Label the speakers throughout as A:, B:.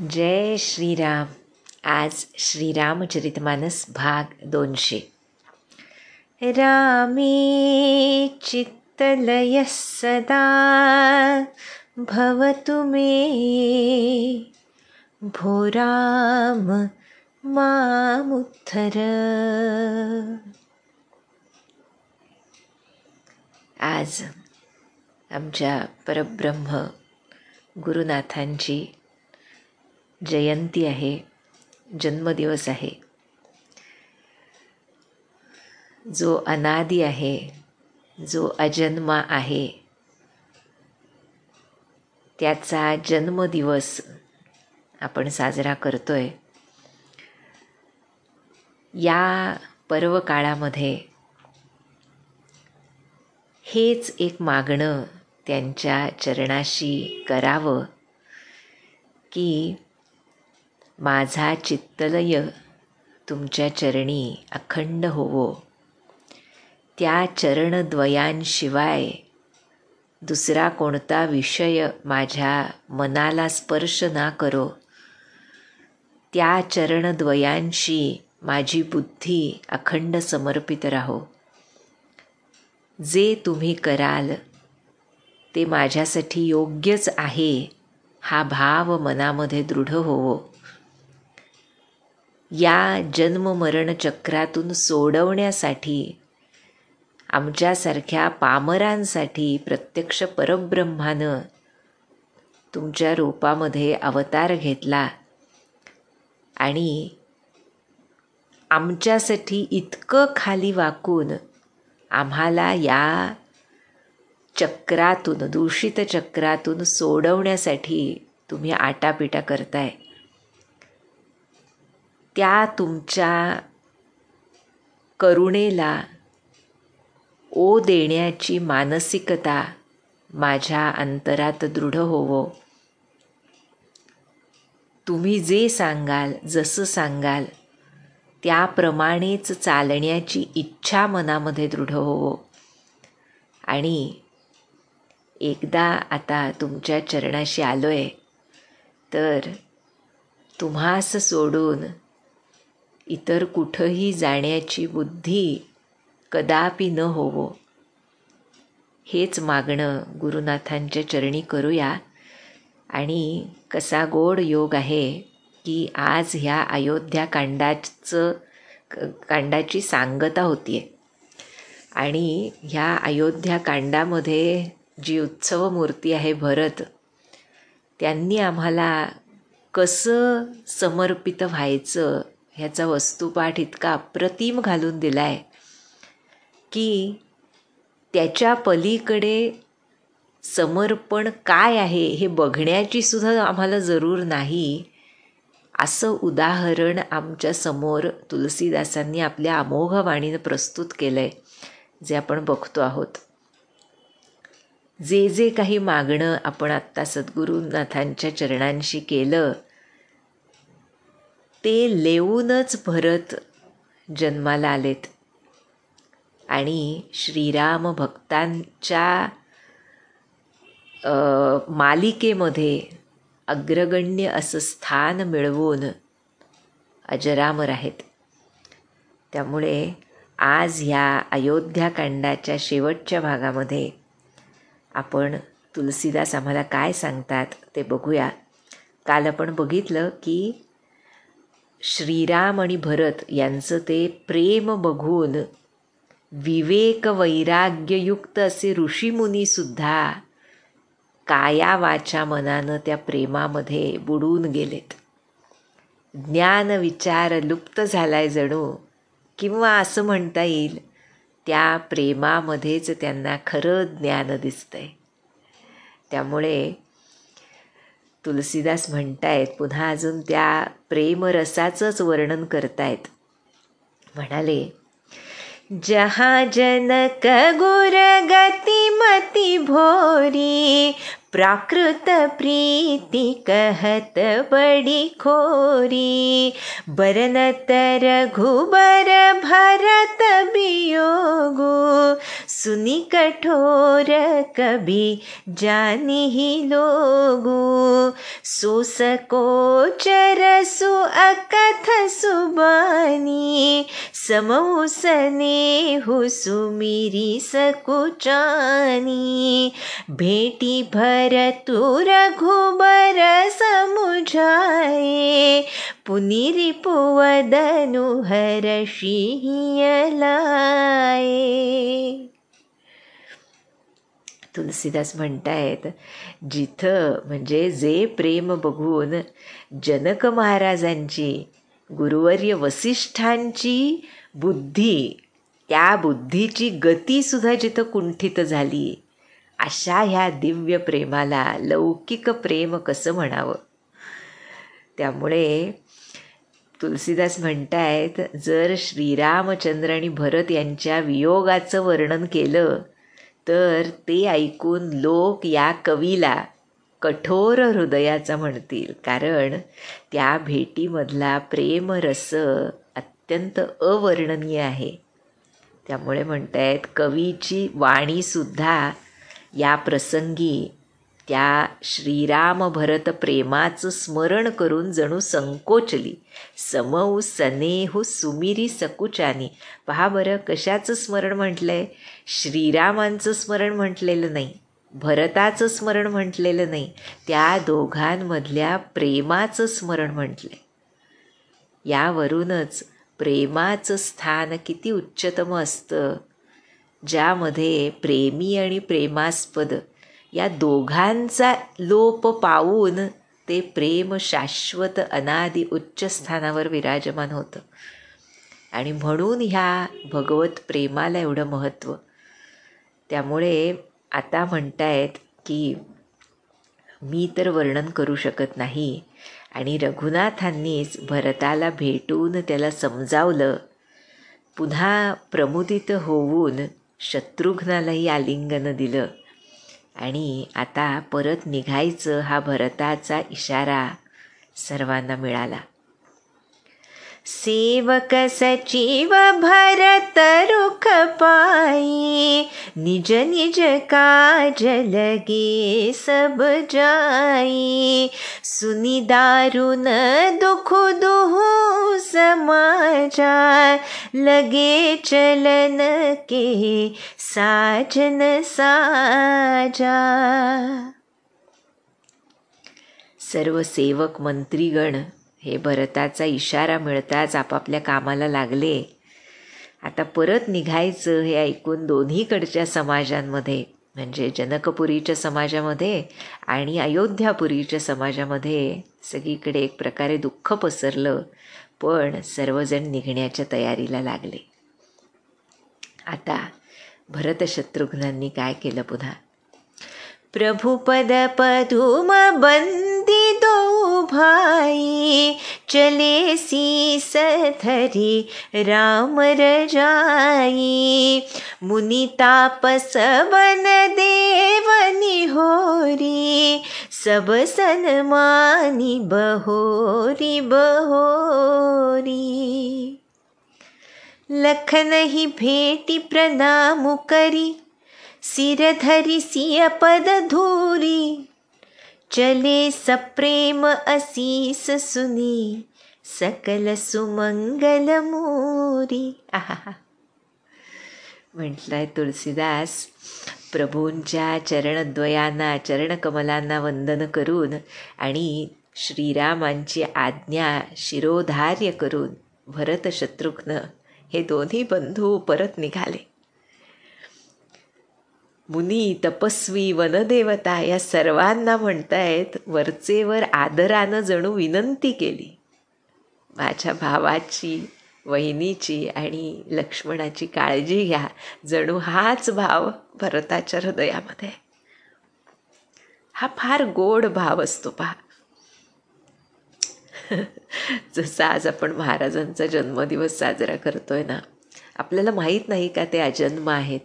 A: जय श्रीराम. आज श्रीरामचरितमानस भाग 200. रामे चित्तलयः सदा भवतु मे, भो राम मामुद्धर. आज आमच्या परब्रह्म गुरुनाथांची जयंती आहे, जन्मदिवस आहे. जो अनादी आहे, जो अजन्मा आहे, त्याचा जन्मदिवस आपण साजरा करतोय. या पर्व काळामध्ये हेच एक मागणं त्यांच्या चरणाशी करावं की माझा चित्तलय तुमच्या चरणी अखंड होवो. त्या चरणद्वयांशिवाय दुसरा कोणता विषय माझ्या मनाला स्पर्श ना करो. त्या चरणद्वयांशी माझी बुद्धी अखंड समर्पित राहो. जे तुम्ही कराल ते माझ्यासाठी योग्यच आहे, हा भाव मनामध्ये दृढ होवो. या जन्ममरण चक्रातून सोडवण्यासाठी, आमच्यासारख्या पामरांसाठी प्रत्यक्ष परब्रह्मानं तुमच्या रूपामध्ये अवतार घेतला आणि आमच्यासाठी इतकं खाली वाकून आम्हाला या चक्रातून, दूषित चक्रातून सोडवण्यासाठी तुम्ही आटापिटा करताय. त्या तुमच्या करुणेला ओ देण्याची मानसिकता माझ्या अंतरात दृढ होवो. तुम्ही जे सांगाल, जसं सांगाल त्याप्रमाणेच चालण्याची इच्छा मनामध्ये दृढ होवो. आणि एकदा आता तुमच्या चरणाशी आलोय तर तुम्हास सोडून इतर कुठंही जाण्याची बुद्धी कदापि न होवो. हेच मागणं गुरुनाथांच्या चरणी करूया. आणि कसा गोड योग आहे की आज ह्या अयोध्या कांडाची सांगता होतीये. आणि ह्या अयोध्या कांडामध्ये जी उत्सव मूर्ती आहे भरत, त्यांनी आम्हाला कसं समर्पित व्हायचं ह्याचा वस्तुपाठ इतका अप्रतिम घालून दिलाय की त्याच्या पलीकडे समर्पण काय आहे हे बघण्याची सुद्धा आम्हाला जरूर नाही, असं उदाहरण आमच्या समोर तुलसीदासांनी आपल्या अमोघ वाणीनं प्रस्तुत केलंय, जे आपण बघतो आहोत. जे जे काही मागणं आपण आत्ता सद्गुरुनाथांच्या चरणांशी केलं ते लेऊनच भरत जन्माला आलेत. आणि श्रीराम भक्तांच्या मालिकेमध्ये अग्रगण्य असं स्थान मिळवून अजरामर आहेत. त्यामुळे आज ह्या अयोध्याकांडाच्या शेवटच्या भागामध्ये आपण तुलसीदास आम्हाला काय सांगतात ते बघूया. काल आपण बघितलं की श्रीराम आणि भरत यांचं ते प्रेम बघून विवेक वैराग्ययुक्त असे ऋषीमुनीसुद्धा काया वाचा मनानं त्या प्रेमामध्ये बुडून गेलेत. ज्ञान विचार लुप्त झालाय जणू, किंवा असं म्हणता येईल त्या प्रेमामध्येच त्यांना खरं ज्ञान दिसतंय. त्यामुळे तुलसीदास म्हणतायत, पुन्हा अजून त्या प्रेमरसाचंच वर्णन करतायत. म्हणाले, जहाँ जनक गुर गति मति भोरी, प्राकृत प्रीति कहत बड़ी खोरी, बरनत रघुबर भरत वियोगु, सुनि कठोर कभी जानिहि लोगु, सो सकोचर सु अकथ सुबानी, समौ सनेहु सुमिरि सकुचानी, भेटी भरतु रघुबर समुझाए, पुनि रिपुवदनु हर्षिहि लाए. तुलसीदास म्हणतायत, जिथं म्हणजे जे प्रेम बघून जनक महाराजांची, गुरुवर्य वसिष्ठांची बुद्धी, त्या बुद्धीची गतीसुद्धा जिथं कुंठित झाली, अशा ह्या दिव्य प्रेमाला लौकिक प्रेम कसं म्हणावं. त्यामुळे तुलसीदास म्हणतायत, जर श्रीरामचंद्र आणि भरत यांच्या वियोगाचं वर्णन केलं तर ते ऐकून लोक या कवीला कठोर हृदयाचा म्हणतील, कारण त्या भेटीमधला प्रेमरस अत्यंत अवर्णनीय आहे. त्यामुळे म्हणतायत, कवीची वाणीसुद्धा या प्रसंगी त्या श्रीराम भरत प्रेमाचं स्मरण करून जणू संकोचली. समौ सनेहु सुमिरी सकुचानी. पहा बरं, कशाचं स्मरण म्हटलंय? श्रीरामांचं स्मरण म्हटलेलं नाही, भरताचं स्मरण म्हटलेलं नाही, त्या दोघांमधल्या प्रेमाचं स्मरण म्हटलंय. यावरूनच प्रेमाचं स्थान किती उच्चतम असतं, ज्यामध्ये प्रेमी आणि प्रेमास्पद या दोघांचा लोप पावून ते प्रेम शाश्वत अनादि उच्च स्थानावर विराजमान होतं. आणि म्हणून ह्या भगवत प्रेमाला एवढं महत्त्व. त्यामुळे आता म्हणतायत की मी तर वर्णन करू शकत नाही, आणि रघुनाथांनीच भरताला भेटून त्याला समजावलं. पुन्हा प्रमुदित होऊन शत्रुघ्नालाही आलिंगन दिलं, आणि आता परत निघायचं हा भरताचा इशारा सर्वांना मिळाला. सेवक सचिव भरत रुख पाई, निज निज काज लगे सब जाई, सुनि दारुन दुख दुहु समाजा, लगे चलन के साजन साजा. सर्व सेवक मंत्रीगण हे भरताचा इशारा मिळताच आपापल्या कामाला लागले. आता परत निघायचं हे ऐकून दोन्हीकडच्या समाजांमध्ये, म्हणजे जनकपुरीच्या समाजामध्ये आणि अयोध्यापुरीच्या समाजामध्ये सगळीकडे एक प्रकारे दुःख पसरलं. पण सर्वजण निघण्याच्या तयारीला लागले. आता भरत शत्रुघ्नांनी काय केलं पुन्हा? प्रभुपद पदुम बंदी दो भाई, चले शीस धरी राम रजाई, मुनि तापस वन देवनि होरी, सब सन्मानी बहोरी बहोरी. लखन ही भेटी प्रणाम करी, सिर धरि सिय पद धूरी, चले सप्रेम असीस सुनी, सकल सुमंगल मोरी. आहा, म्हटलंय तुलसीदास, प्रभूंच्या चरणद्वयांना, चरणकमलांना वंदन करून आणि श्रीरामांची आज्ञा शिरोधार्य करून भरत शत्रुघ्न हे दोन्ही बंधू परत निघाले. मुनी, तपस्वी, वनदेवता या सर्वांना म्हणतायत, वरचेवर आदरानं जणू विनंती केली. माझ्या भावाची, वहिनीची आणि लक्ष्मणाची काळजी घ्या. जणू हाच भाव भरताच्या हृदयामध्ये. हा फार गोड भाव असतो पहा. जसा आज आपण महाराजांचा जन्मदिवस साजरा करतोय ना, आपल्याला माहीत नाही का ते अजन्म आहेत.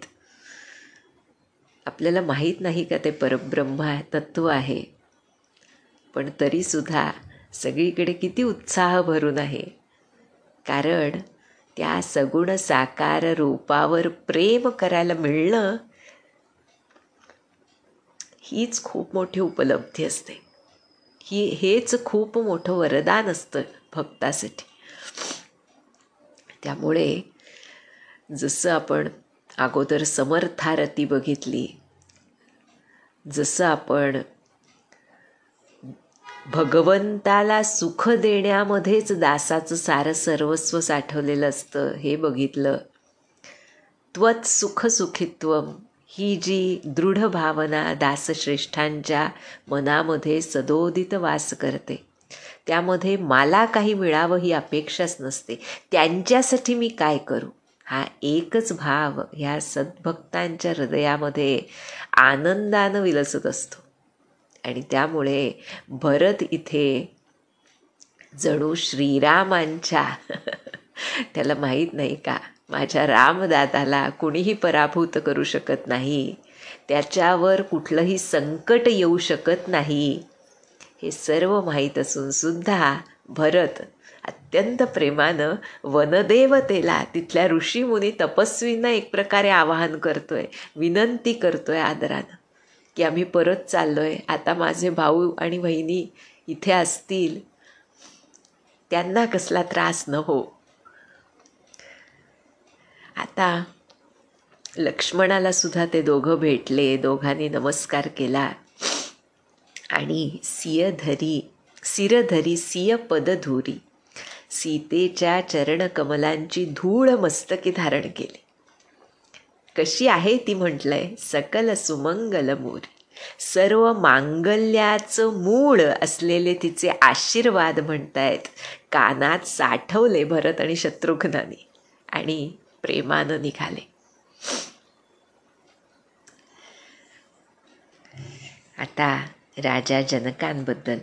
A: आपल्याला माहीत नाही का ते परब्रह्म तत्व आहे, पण तरीसुद्धा सगळीकडे किती उत्साह भरून आहे. कारण त्या सगुण साकार रूपावर प्रेम करायला मिळणं हीच खूप मोठी उपलब्धी असते. हेच खूप मोठं वरदान असतं भक्तासाठी. त्यामुळे जसं आपण अगोदर समर्थारती बघितली, जसं आपण भगवंताला सुख देण्यामध्येच दासाचं सारं सर्वस्व साठवलेलं असतं हे बघितलं. त्वत् सुख सुखित्वम ही जी दृढ भावना दासश्रेष्ठांच्या मनामध्ये सदोदित वास करते, त्यामध्ये मला काही मिळावं ही अपेक्षाच नसते. त्यांच्यासाठी मी काय करू हा एकच भाव ह्या सद्भक्तांच्या हृदयामध्ये आनंदानं विलसत असतो. आणि त्यामुळे भरत इथे जणू श्रीरामांच्या त्याला माहीत नाही का, माझ्या रामदादाला कुणीही पराभूत करू शकत नाही, त्याच्यावर कुठलंही संकट येऊ शकत नाही, हे सर्व माहीत असून सुद्धा भरत अत्यंत प्रेमानं वनदेवतेला, तिथल्या ऋषीमुनी तपस्वींना एक प्रकारे आवाहन करतोय, विनंती करतोय आदरानं की आम्ही परत चाललोय. आता माझे भाऊ आणि बहिणी इथे असतील, त्यांना कसला त्रास न हो. आता लक्ष्मणाला सुद्धा ते दोघं भेटले, दोघांनी नमस्कार केला आणि सिरधरी सिय पदधुरी, सीतेच्या चरणकमलांची धूळ मस्तकी धारण केली. कशी आहे ती म्हटलंय, सकल सुमंगल मोरी, सर्व मांगल्याचं मूळ असलेले तिचे आशीर्वाद म्हणतायत कानात साठवले भरत आणि शत्रुघ्नाने आणि प्रेमानं निघाले. आता राजा जनकांबद्दल.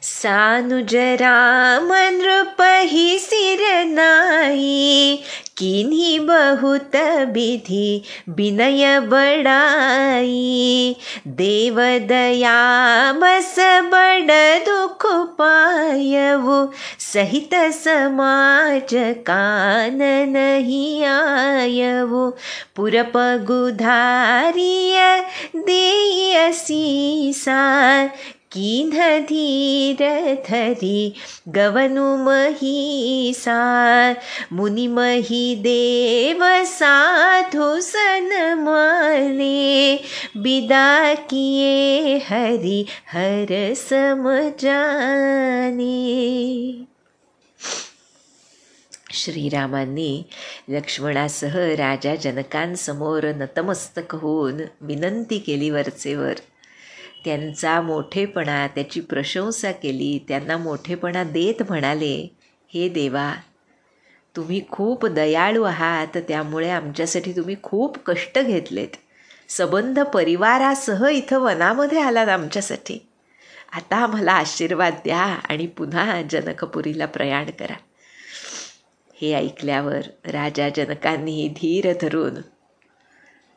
A: सानुज राम नृपहि सिर नाई, किन्ही बहुत विधि विनय बड़ाई, देव दया बस बड़ दुख पायऊ, सहित समाज कानन ही आयऊ, पुरपगुधारिय देय सीसा, कीन्ह धीर धरी गवनु महिसा, मुनि मही देव साधु सन माने, विदा किए हरि हर सम जाने. श्रीरामांनी लक्ष्मणासह राजा जनकांसमोर नतमस्तक होऊन विनंती केली वरचेवर. त्यांचा मोठेपणा, त्याची प्रशंसा केली, त्यांना मोठेपणा देत म्हणाले, हे देवा, तुम्ही खूप दयाळू आहात, त्यामुळे आमच्यासाठी तुम्ही खूप कष्ट घेतलेत, सबंध परिवारासह इथं वनामध्ये आलात आमच्यासाठी. आता आम्हाला आशीर्वाद द्या आणि पुन्हा जनकपुरीला प्रयाण करा. हे ऐकल्यावर राजा जनकांनीही धीर धरून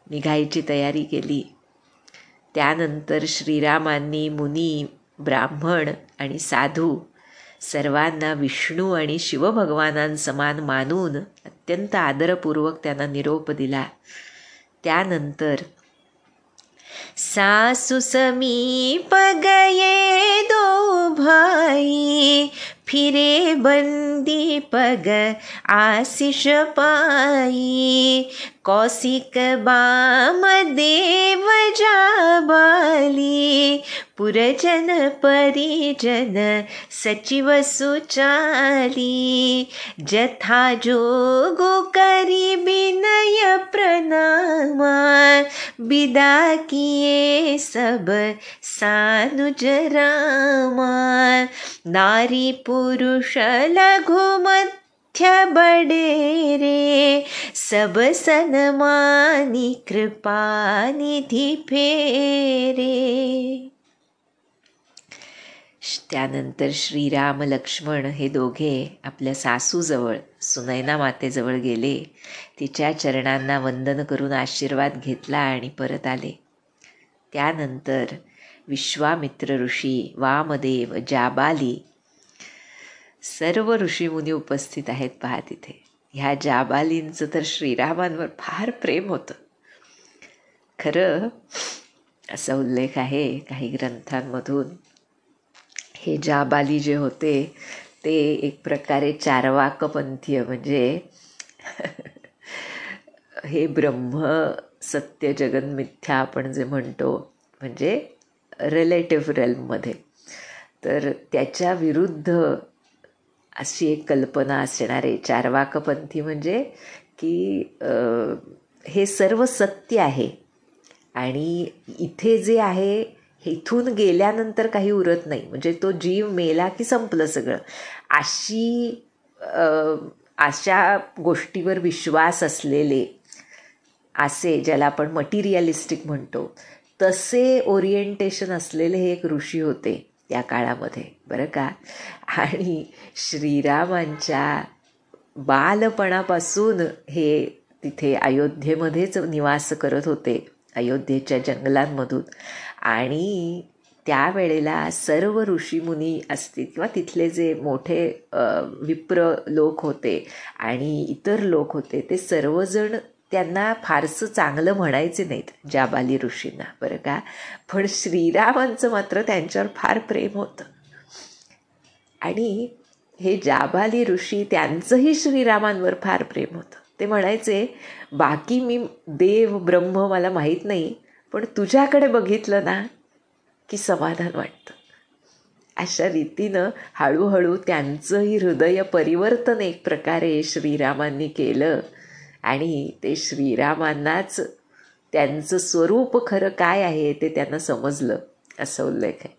A: निघायची तयारी केली. त्यानंतर श्रीरामांनी मुनी, ब्राह्मण आणि साधू सर्वांना विष्णू आणि शिवभगवानांसमान मानून अत्यंत आदरपूर्वक त्यांना निरोप दिला. त्यानंतर सासु समीप गये दो भाई, फिरे बंदी पग आशीष पाई, कौशिक बाम देव जाबाली, पुरजन परिजन सचिव सुचाली, जथा जोगु करी विनय प्रणामा, विदा किए सब सानुज रामा, नारी पुरुष लघु मध्य बड़े रे, सब सन्मानी कृपा निधि फेरे. त्यानंतर श्रीराम लक्ष्मण हे दोघे आपल्या सासूजवळ, सुनैना मातेजवळ गेले. तिच्या चरणांना वंदन करून आशीर्वाद घेतला आणि परत आले. त्यानंतर विश्वामित्र ऋषी, वामदेव, जाबाली सर्व ऋषीमुनी उपस्थित आहेत पहा तिथे. ह्या जाबालींचं तर श्रीरामांवर फार प्रेम होतं. खरं असा उल्लेख आहे काही ग्रंथांमधून, हे जाबाली जे होते ते एक प्रकारे चार्वाकपंथीय, म्हणजे हे ब्रह्म सत्य जगन मिथ्या आपण जे म्हणतो, म्हणजे रिलेटिव्ह रेल्ममध्ये, तर त्याच्या विरुद्ध अशी एक कल्पना असणारे चार्वाकपंथी, म्हणजे की हे सर्व सत्य आहे आणि इथे जे आहे इथून गेल्यानंतर काही उरत नाही, म्हणजे तो जीव मेला की संपलं सगळं, अशा गोष्टीवर विश्वास असलेले, असे ज्याला आपण मटिरियलिस्टिक म्हणतो, तसे ओरिएंटेशन असलेले हे एक ऋषी होते त्या काळामध्ये, बरं का. आणि श्रीरामांच्या बालपणापासून हे तिथे अयोध्येमध्येच निवास करत होते, अयोध्येच्या जंगलांमधून. आणि त्यावेळेला सर्व ऋषीमुनी असतील किंवा तिथले जे मोठे विप्र लोक होते आणि इतर लोक होते, ते सर्वजण त्यांना फारसं चांगलं म्हणायचे नाहीत, जाबाली ऋषींना, बरं का. पण श्रीरामांचं मात्र त्यांच्यावर फार प्रेम होतं. आणि हे जाबाली ऋषी, त्यांचंही श्रीरामांवर फार प्रेम होतं. ते म्हणायचे, बाकी मी देव ब्रह्म मला माहीत नाही, पण तुझ्याकडे बघितलं ना की समाधान वाटतं. अशा रीतीनं हळूहळू त्यांचंही हृदय परिवर्तन एक प्रकारे श्रीरामांनी केलं आणि ते श्रीरामांनाच त्यांचं स्वरूप खरं काय आहे ते त्यांना समजलं, असं उल्लेख आहे.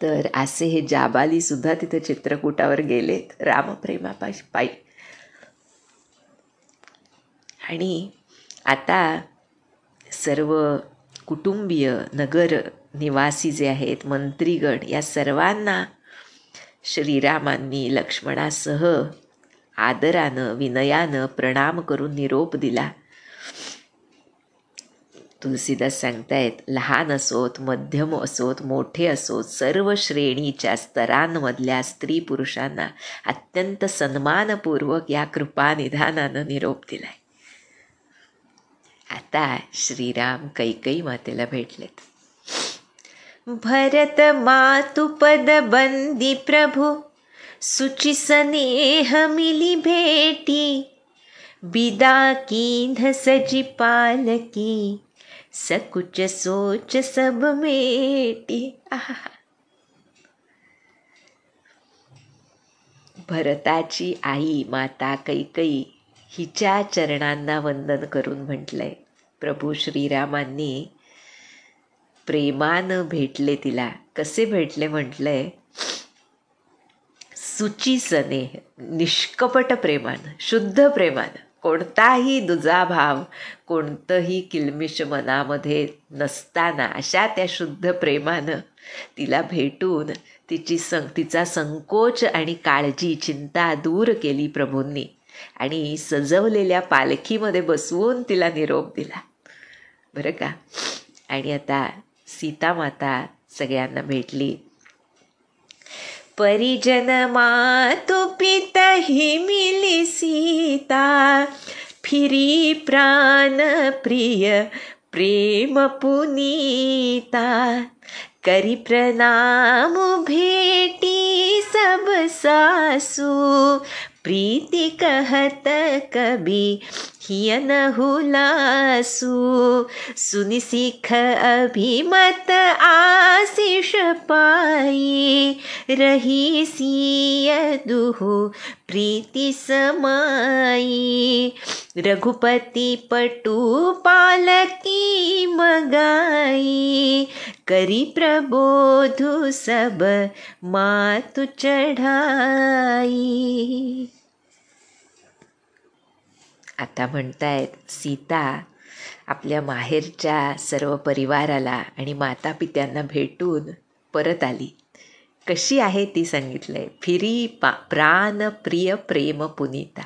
A: तर असे हे जाबाली सुद्धा तिथे चित्रकूटावर गेलेत रामप्रेमापायी. आणि आता सर्व कुटुंबीय, नगर निवासी जे आहेत, मंत्रीगण, या सर्वांना श्रीरामांनी लक्ष्मणासह आदरानं विनयानं प्रणाम करून निरोप दिला. तुलसीदास सांगतायत, लहान असोत, मध्यम असोत, मोठे असोत, सर्व श्रेणीच्या स्तरांमधल्या स्त्री पुरुषांना अत्यंत सन्मानपूर्वक या कृपानिधानानं निरोप दिलाय. आता श्रीराम कैकेयी मातेला भेटलेत. भरत मातुपद बंदी प्रभु, सुचि स्नेह मिली भेटी, बिदा कीन्ह सजी पालकी, सकुच सोच सब मेटी. भरताची आई माता कैकेयी हिच्या चरणांना वंदन करून म्हटलंय, प्रभू श्रीरामांनी प्रेमानं भेटले तिला. कसे भेटले म्हटलंय, सुची स्नेह, निष्कपट प्रेमानं, शुद्ध प्रेमानं, कोणताही दुजाभाव, कोणतंही किलमिश मनामध्ये नसताना अशा त्या शुद्ध प्रेमानं तिला भेटून तिचा संकोच आणि काळजी, चिंता दूर केली प्रभूंनी आणि सजवलेल्या पालखीमध्ये बसवून तिला निरोप दिला, बरं का. आणि आता सीता माता सगळ्यांना भेटली. परिजन मातु पिता ही मिली सीता, फिरी प्राण प्रिय प्रेम पुनीता, करी प्रणाम भेटी सब सासू, प्रीति कहत कभी हियन हुलासू, सुनि सिख अभिमत आशीष पाई, रही सिय दुहु प्रीति समाई, रघुपति पटु पालकी मगाई, करी प्रबोधु सब मातु चढ़ाई. आता म्हणतायत, सीता आपल्या माहेरच्या सर्व परिवाराला आणि माता पित्यांना भेटून परत आली. कशी आहे ती सांगितलंय, फिरी प्राण प्रिय प्रेम पुनीता.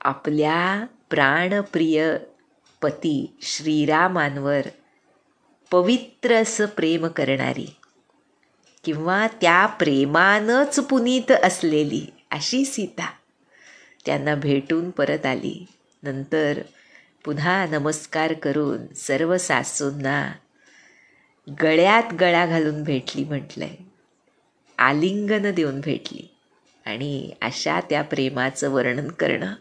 A: आपल्या प्राणप्रिय पती श्रीरामांवर पवित्र असं प्रेम करणारी किंवा त्या प्रेमानंच पुनीत असलेली अशी सीता त्यांना भेटून परत आली. नंतर पुन्हा नमस्कार करून सर्व सासूंना गळ्यात गळा घालून भेटली म्हटलंय, आलिंगन देऊन भेटली. आणि अशा त्या प्रेमाचं वर्णन करणं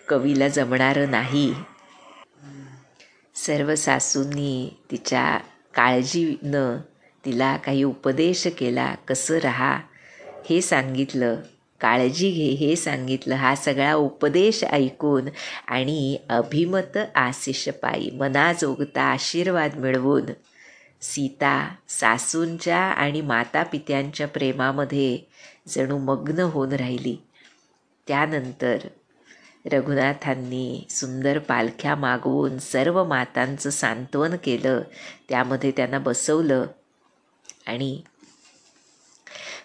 A: कवीला जमणारं नाही. सर्व सासूंनी तिच्या काळजीनं तिला काही उपदेश केला, कसं राहा हे सांगितलं, काळजी घे हे सांगितलं. हा सगळा उपदेश ऐकून आणि अभिमत आशिष पायी मनाजोगता आशीर्वाद मिळवून सीता सासूंच्या आणि मातापित्यांच्या प्रेमामध्ये जणू मग्न होऊन राहिली. त्यानंतर रघुनाथांनी सुंदर पालख्या मागवून सर्व मातांचं सांत्वन केलं, त्यामध्ये त्यांना बसवलं आणि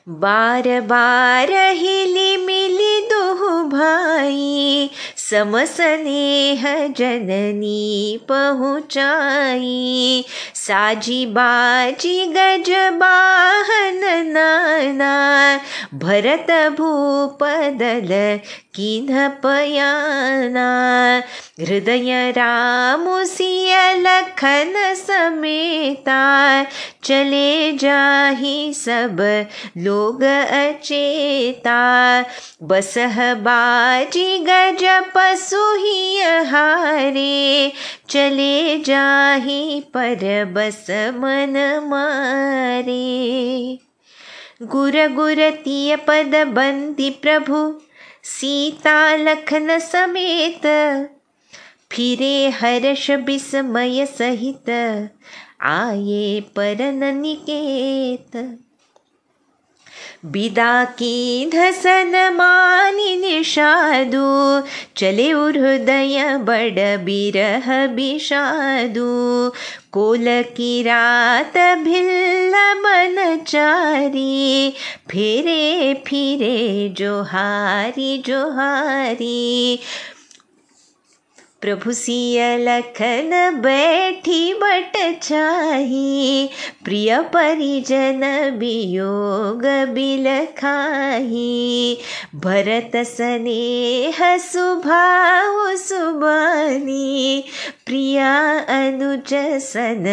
A: बार बार हिली मिली दुहु भाई, समस्नेह जननी पहुँचाई, साजी बाजी गज बाहन नाना, भरत भूपदल किन्ह पयाना, हृदय राम सिय लखन समेता, चले जाहि सब लोग अचेता, बसह बाजी गज पसुहिय हारे, चले जाहि पर बस मन मारे, गुर गुर तिय पद बंदी प्रभु, सीता लखन समेत, फिरे हर्ष विस्मय सहित, आये परन निकेत, बिदा की धसन मानि निषादु, चले हृदय बड़ बिरह बिषादु, कोल की रात भिल्ल बनचारी, फेरे फिरे जोहारी जोहारी, प्रभु सिय लखन बैठी बट छाही, प्रिय परिजन वियोग बिलखाही, भरत स्नेह सुभाहु सुबानी, प्रिया अनुज सन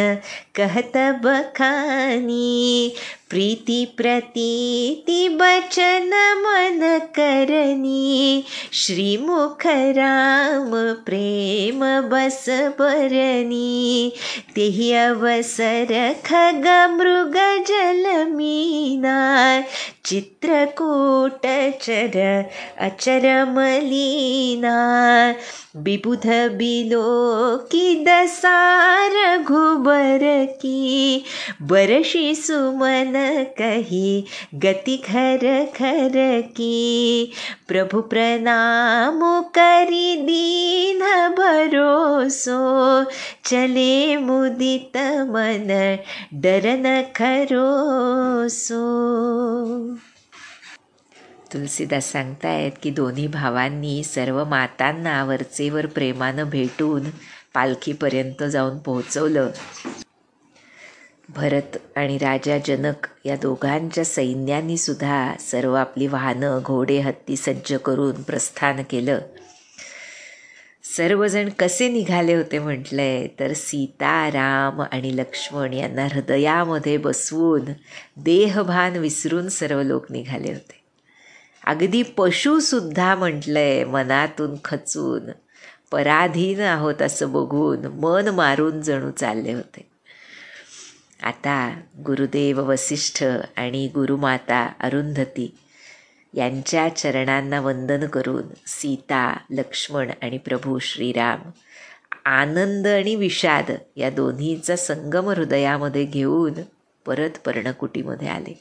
A: कहत बखानी, प्रीति प्रतीति बचन मन करनी, श्रीमुख राम प्रेम बस बरनी, तेहि अवसर खग मृग जल मीना, चित्रकूट चर अचर मलीना, विबुध बिलो की दसार घुबर की, बरशी सुमन कही गति घर घर की, प्रभु प्रणाम करी दीन भरोसो, चले मुदित मन डरन खरोसो. तुलसीदास सांगतायत की दोन्ही भावांनी सर्व मातांना वरचेवर प्रेमानं भेटून पालखीपर्यंत जाऊन पोहोचवलं. भरत आणि राजा जनक या दोघांच्या सैन्यांनी सुद्धा सर्व आपली वाहनं घोडे हत्ती सज्ज करून प्रस्थान केलं. सर्वजण कसे निघाले होते म्हटलंय तर सीता राम आणि लक्ष्मण यांना हृदयामध्ये बसवून देहभान विसरून सर्व लोक निघाले होते. अगदी पशुसुद्धा म्हटलंय मनातून खचून पराधीन आहोत असं बघून मन मारून जणू चालले होते. आता गुरुदेव वसिष्ठ आणि गुरुमाता अरुंधती यांच्या चरणांना वंदन करून सीता लक्ष्मण आणि प्रभू श्रीराम आनंद आणि विषाद या दोन्हीचा संगम हृदयामध्ये घेऊन परत पर्णकुटीमध्ये आले.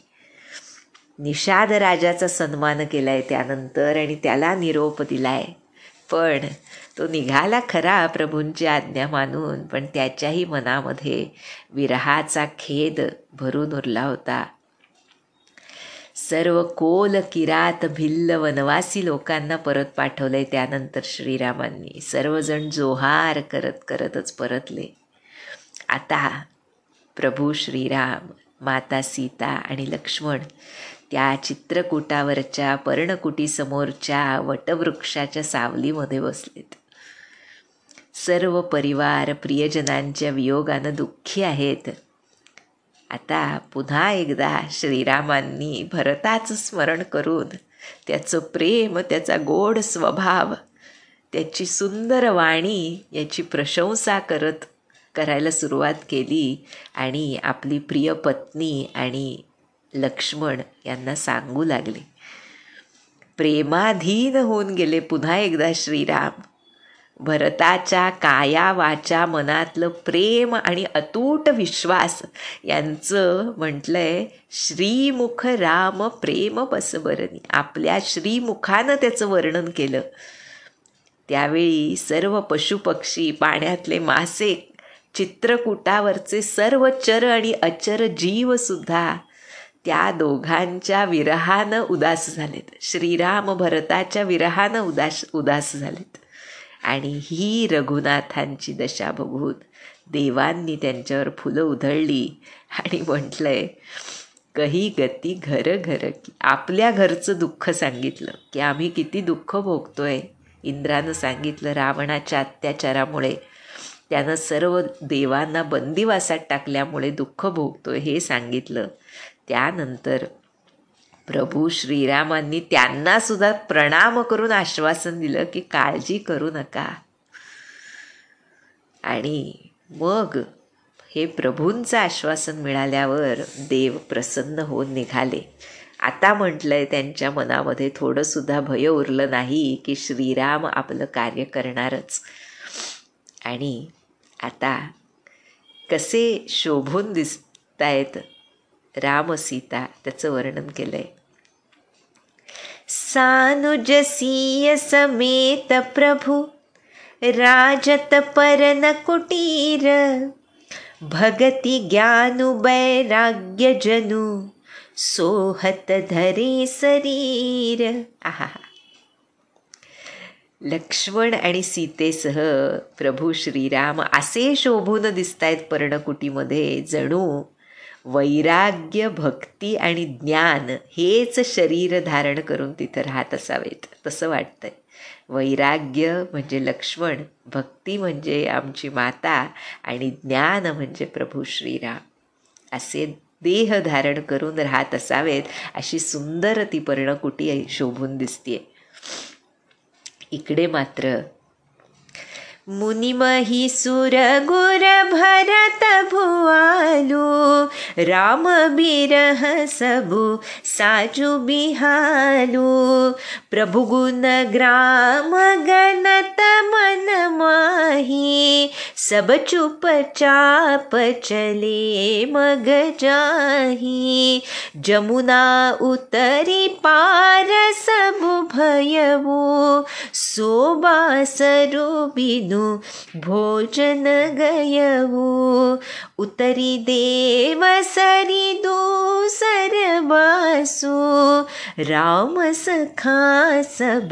A: निषाद राजाचा सन्मान केलाय त्यानंतर आणि त्याला निरोप दिलाय, पण तो निघाला खरा प्रभूंची आज्ञा मानून, पण त्याच्याही मनामध्ये विरहाचा खेद भरून उरला होता. सर्व कोल किरात भिल्ल वनवासी लोकांना परत पाठवलंय. त्यानंतर श्रीरामांनी सर्वजण जोहार करत करतच परतले. आता प्रभू श्रीराम, माता सीता आणि लक्ष्मण त्या चित्रकूटावरच्या पर्णकुटीसमोरच्या वटवृक्षाच्या सावलीमध्ये बसलेत. सर्व परिवार प्रियजनांच्या वियोगानं दुःखी आहेत. आता पुन्हा एकदा श्रीरामांनी भरताचं स्मरण करून त्याचं प्रेम, त्याचा गोड स्वभाव, त्याची सुंदर वाणी याची प्रशंसा करायला सुरुवात केली आणि आपली प्रिय पत्नी आणि लक्ष्मण यांना सांगू लागले. प्रेमाधीन होऊन गेले पुन्हा एकदा श्रीराम. भरताच्या काया वाचा मनातलं प्रेम आणि अतूट विश्वास यांचं म्हटलंय श्रीमुख राम प्रेम बसबरणी. आपल्या श्रीमुखानं त्याचं वर्णन केलं. त्यावेळी सर्व पशुपक्षी, पाण्यातले मासे, चित्रकूटावरचे सर्व चर आणि अचर जीवसुद्धा त्या दोघांच्या विरहानं उदास झालेत. श्रीराम भरताच्या विरहानं उदास झालेत. आणि ही रघुनाथांची दशा बघून देवांनी त्यांच्यावर फुलं उधळली आणि म्हटलंय कही गती घर घर की. आपल्या घरचं दुःख सांगितलं की आम्ही किती दुःख भोगतोय. इंद्रानं सांगितलं रावणाच्या अत्याचारामुळे त्यानं सर्व देवांना बंदिवासात टाकल्यामुळे दुःख भोगतोय हे सांगितलं. त्यानंतर प्रभू श्रीरामांनी त्यांना सुद्धा प्रणाम करून आश्वासन दिलं की काळजी करू नका. आणि मग हे प्रभूंचं आश्वासन मिळाल्यावर देव प्रसन्न होऊन निघाले. आता म्हटलंय त्यांच्या मनामध्ये थोडंसुद्धा भय उरलं नाही की श्रीराम आपलं कार्य करणारच. आणि आता कसे शोभून दिसतायत राम सीता त्याचं वर्णन केलंय. सानुजसीय समेत प्रभु राजत परन कुटीर भगति ज्ञानु वैराग्य जनु सोहत धरे शरीर. आहा, लक्ष्मण आणि सीतेसह प्रभू श्रीराम असे शोभून दिसतायत पर्णकुटीमध्ये जणू वैराग्य, भक्ती आणि ज्ञान हेच शरीर धारण करून तिथं राहत असावेत तसं वाटतंय. वैराग्य म्हणजे लक्ष्मण, भक्ती म्हणजे आमची माता आणि ज्ञान म्हणजे प्रभू श्रीराम असे देह धारण करून राहत असावेत अशी सुंदर ती पर्णकुटी शोभून दिसतीये. इकडे मात्र मुनिमही सुर गुर भरत भुआलू राम बिरह सबु साजु बिहालू प्रभु गुण ग्राम गणत मन माही सब चुप चाप चले मग जाही जमुना उतरी पार सबु भयवू सोबा सरू बिनु भोजन गयवू उतरी देव सरी दूसर बासु राम सखा सब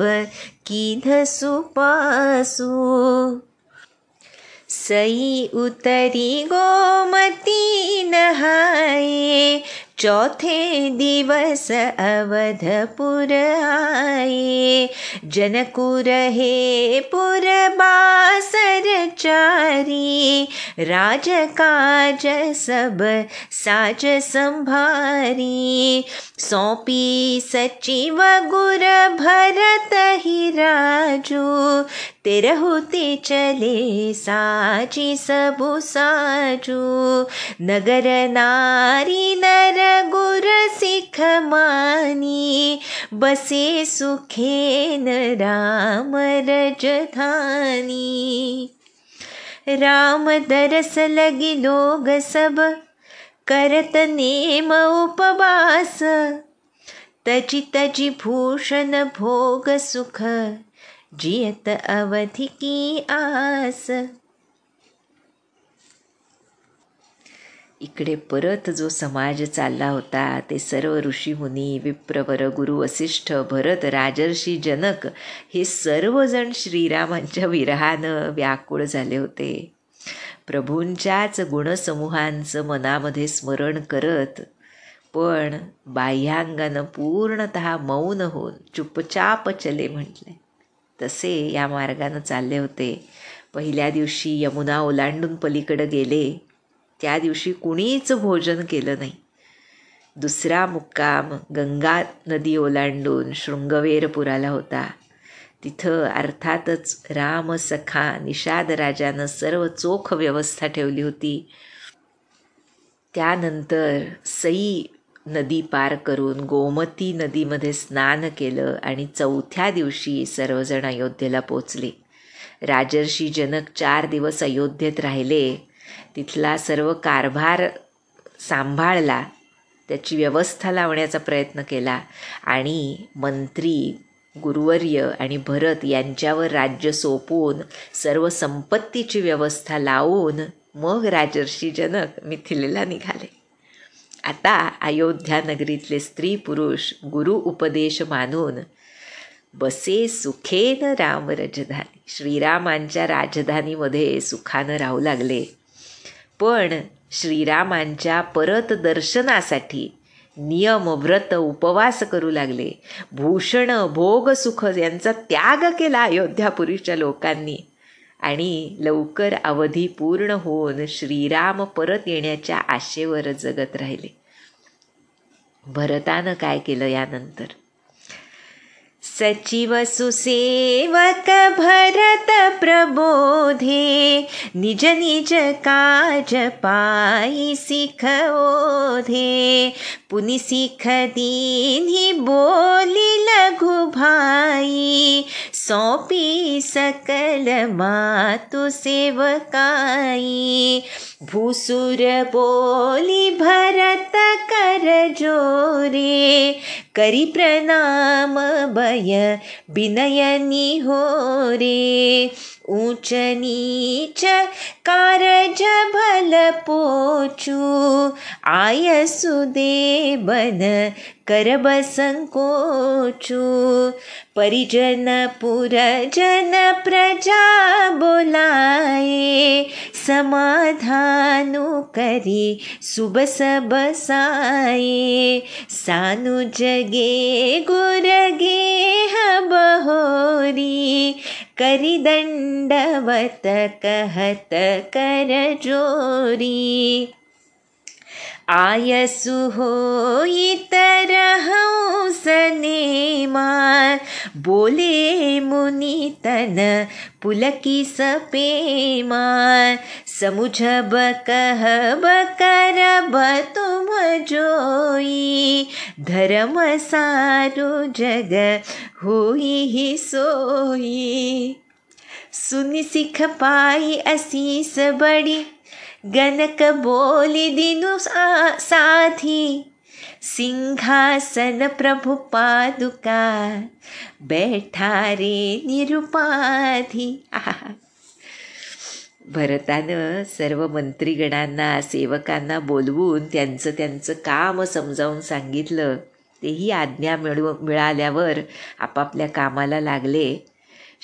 A: कीध सुपासु सई उतरी गोमती नहाए चौथे दिवस अवधपुर आए जनकुर हे पुर बासर चारी राजकाज सब साज संभारी सौंपी सचिव गुर भरत ही राजू तेरहुते चले साजी सबु साजू नगर नारी नर गुर सिख मानी बसे सुखेन राम रजधानी राम दरस लगी लोग सब करत नेम उपवास तजी तजी भूषण भोग सुख जियत अवधि की आस. इकडे परत जो समाज चालला होता ते सर्व ऋषीमुनी, विप्रवर, गुरु वसिष्ठ, भरत, राजर्षी जनक हे सर्वजण श्रीरामांच्या विरहानं व्याकुळ झाले होते. प्रभूंच्याच गुणसमूहांचं मनामध्ये स्मरण करत पण बाह्यांगानं पूर्णतः मौन होऊन चुपचाप चले म्हटले तसे या मार्गानं चालले होते. पहिल्या दिवशी यमुना ओलांडून पलीकडे गेले. त्या दिवशी कुणीच भोजन केलं नाही. दुसरा मुक्काम गंगा नदी ओलांडून शृंगवेरपुराला होता. तिथं अर्थातच रामसखा निषादराजानं सर्व चोख व्यवस्था ठेवली होती. त्यानंतर सई नदी पार करून गोमती नदीमध्ये स्नान केलं आणि चौथ्या दिवशी सर्वजण अयोध्येला पोचले. राजर्षी जनक 4 दिवस अयोध्येत राहिले. तिथला सर्व कारभार सांभाळला, त्याची व्यवस्था लावण्याचा प्रयत्न केला आणि मंत्री गुरुवर्य आणि भरत यांच्यावर राज्य सोपवून सर्व संपत्तीची व्यवस्था लावून मग राजर्षी जनक मिथिलेला निघाले. आता अयोध्या नगरीतले स्त्री पुरुष गुरु उपदेश मानून बसे सुखेन राम राजधानी, श्रीरामांच्या राजधानीमध्ये सुखानं राहू लागले. पण श्रीरामांच्या परत दर्शनासाठी नियम, व्रत, उपवास करू लागले. भूषण, भोग, सुख यांचा त्याग केला अयोध्यापुरीच्या लोकांनी आणि लवकर अवधी पूर्ण होऊन श्रीराम परत येण्याच्या आशेवर जगत राहिले. भरतानं काय केलं यानंतर? सचिव सुसेवक भरत प्रबोधे, निज निज काज पाई सिख ओधे. पुनि सिख दीन्ही बोली लघु भाई, सौंपी सकल मातु सेवकाई. भूसुर बोली भरत कर जोरे, करी प्रणाम भय विनयनी हो रे. ऊंच नीच कारज भल पोचू, आयसु दे बन करब संकोचू. परिजन पुरजन प्रजा बोलाए, समाधानु करी सुबस बसाए. सानु जगे गुर गेह बहोरी, करी दंडवत कहत कर जोरी. आयसु होई तरहु सनेमा, बोले मुनि तन पुलकी सपेमा. समुझब कहब करब तुम जोई, धर्म सारु जग होई ही सोई. सुनि सिख पाई असीस बड़ी, गनक बोली दिनु साधी. सिंहासन प्रभु पादुका, बैठा रे निरुपाधी. भरतानं सर्व मंत्रीगणांना, सेवकांना बोलवून त्यांचं काम समजावून सांगितलं. तेही आज्ञा मिळाल्यावर आपापल्या कामाला लागले.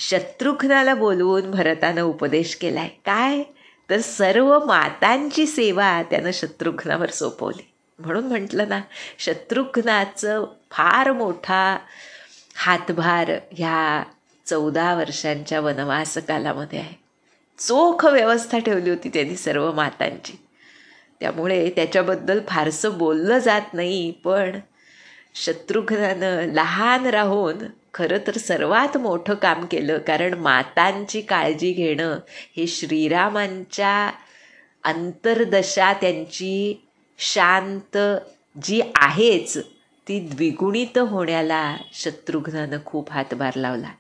A: शत्रुघ्नाला बोलवून भरतानं उपदेश केलाय. काय तर सर्व मातांची सेवा त्यानं शत्रुघ्नावर सोपवली. म्हणून म्हटलं ना, शत्रुघ्नाचं फार मोठा हातभार ह्या 14 वर्षांच्या वनवास कालामध्ये आहे. चोख व्यवस्था ठेवली होती त्यांनी सर्व मातांची. त्यामुळे त्याच्याबद्दल फारसं बोललं जात नाही. पण शत्रुघ्नानं लहान राहून खरं तर सर्वात मोठं काम केलं. कारण मातांची काळजी घेणं हे श्रीरामांच्या अंतर्दशा, त्यांची शांत जी आहेच ती द्विगुणित होण्याला शत्रुघ्नानं खूप हातभार लावला.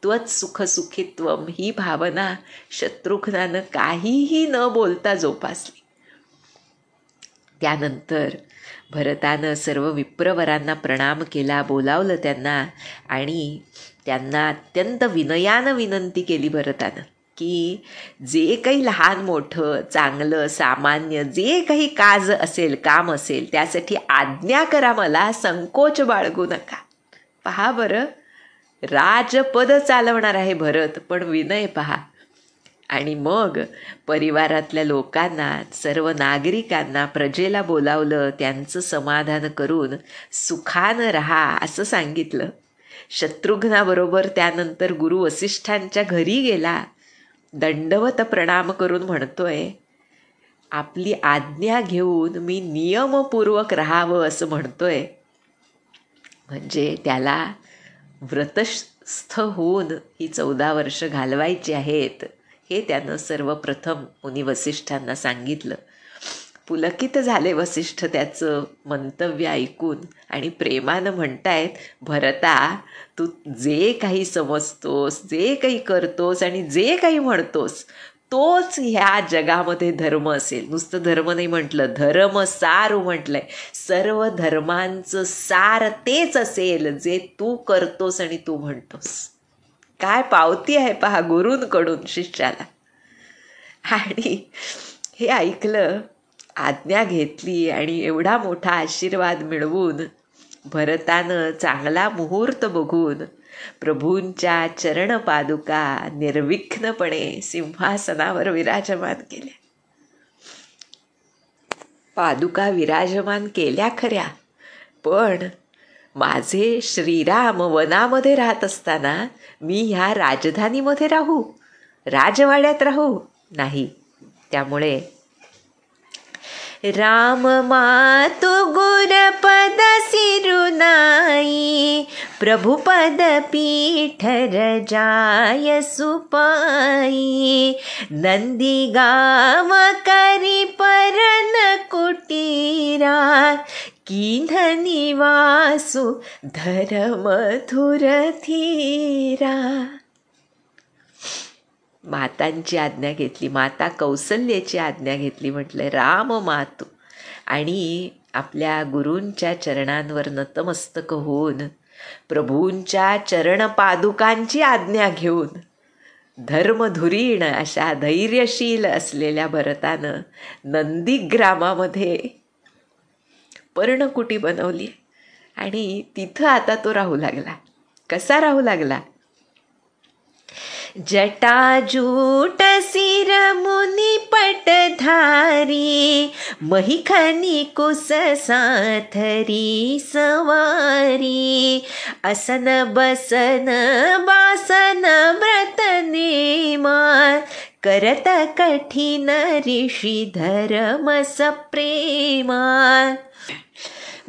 A: त्वत् सुख सुखित्वम ही भावना शत्रुघ्नानं काहीही न बोलता जोपासली. त्यानंतर भरतानं सर्व विप्रवरांना प्रणाम केला, बोलावलं त्यांना आणि त्यांना अत्यंत विनयानं विनंती केली भरतानं की जे काही लहान मोठं चांगलं सामान्य जे काही काम असेल त्यासाठी आज्ञा करा मला, संकोच बाळगू नका. पहा बरं, राजपद चालवणार आहे भरत, पण विनय पहा. आणि मग परिवारातल्या लोकांना, सर्व नागरिकांना, प्रजेला बोलावलं, त्यांचं समाधान करून सुखानं राहा असं सांगितलं. शत्रुघ्नाबरोबर त्यानंतर गुरु वसिष्ठांच्या घरी गेला. दंडवत प्रणाम करून म्हणतोय, आपली आज्ञा घेऊन मी नियमपूर्वक राहावं असं म्हणतोय. म्हणजे त्याला व्रतस्थ होऊन ही 14 वर्ष घालवायची आहेत हे त्यानं सर्वप्रथम मुनी वसिष्ठांना सांगितलं. पुलकित झाले वसिष्ठ त्याचं मंतव्य ऐकून आणि प्रेमानं म्हणतायत, भरता तू जे काही समजतोस, जे काही करतोस आणि जे काही म्हणतोस तोच ह्या जगामध्ये धर्म असेल. नुसतं धर्म नाही म्हटलं, धर्म सारू म्हटलंय. सर्व धर्मांचं सार तेच असेल जे तू करतोस आणि तू म्हणतोस. काय पावती आहे पहा गुरूंकडून शिष्याला. आणि हे ऐकलं, आज्ञा घेतली आणि एवढा मोठा आशीर्वाद मिळवून भरतानं चांगला मुहूर्त बघून प्रभूंच्या चरणपादुका निर्विघ्नपणे सिंहासनावर विराजमान केल्या. पादुका विराजमान केल्या खऱ्या, पण माझे श्रीराम वनामध्ये राहत असताना मी ह्या राजधानीमध्ये राहू, राजवाड्यात राहू नाही. त्यामुळे राम मातु गुरपद सिरुनाई, प्रभुपद पीठ रजाय सुपाई, नंदी गाव करी परन कुटीरा, कीन्ह निवासु धर्मधुर धीरा. मातांची आज्ञा घेतली, माता कौसल्याची आज्ञा घेतली. म्हटलं राम मातू, आणि आपल्या गुरूंच्या चरणांवर नतमस्तक होऊन प्रभूंच्या चरणपादुकांची आज्ञा घेऊन धर्मधुरीण अशा धैर्यशील असलेल्या भरतानं नंदीग्रामामध्ये पर्णकुटी बनवली आणि तिथं आता तो राहू लागला. कसा राहू लागला? जटाजूट सिर मुनि पटधारी, महिखनी कुस साथरी सवारी, असन बसन बासन व्रत नेमा, करत कठिन ऋषी धर्म सप्रेमा,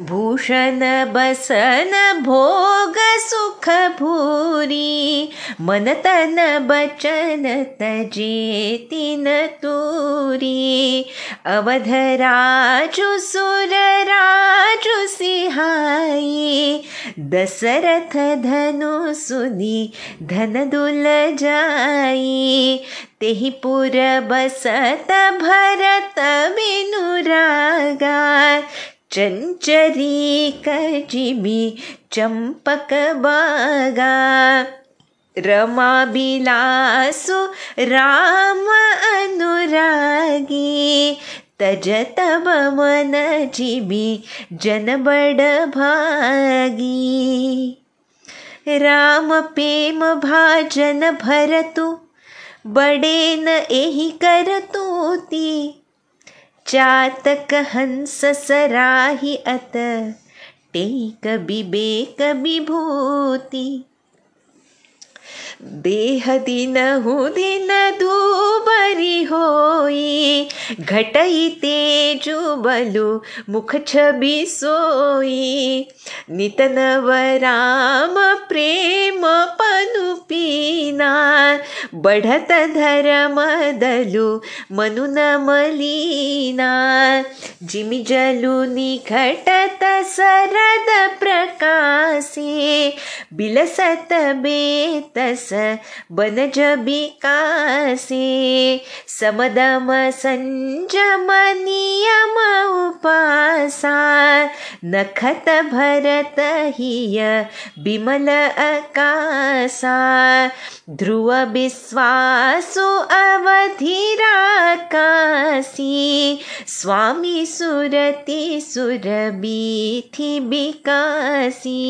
A: भूषण बसन भोग सुख भूरी, मन तन बचन तजे तीन तूरी, अवधराजु सुर राजु सिहाई, दशरथ धनु सुनी धन दुल जाई, तेहि पुर बसत भरत विनुरागा, चंचरी कजिमी चंपक बागा, रमा बिलासु राम अनुरागी, तजत मन जिमी जन बड़ भागी, राम प्रेम भाजन भरतु, बड़े न एहि करतूती, चातक हंस सराही अत, टेक बिबेक विभूति, देह दिनहु दिन दूबरी होई, घटई तेजु बलु मुख छवि सोई, नित नव राम प्रेम पनु पीना, बढ़त धर्म दलु मनु न मलीना, जिमि जलु निखटत सरद प्रकाशे, बिलसत बेतस बनज बिकासे, समदम संजम नियम उपासा, नखत भरत हिय बिमल अकासा, ध्रुव विश्वासु अवधिराकासी, स्वामी सुरति सुरबीथि बिकासी,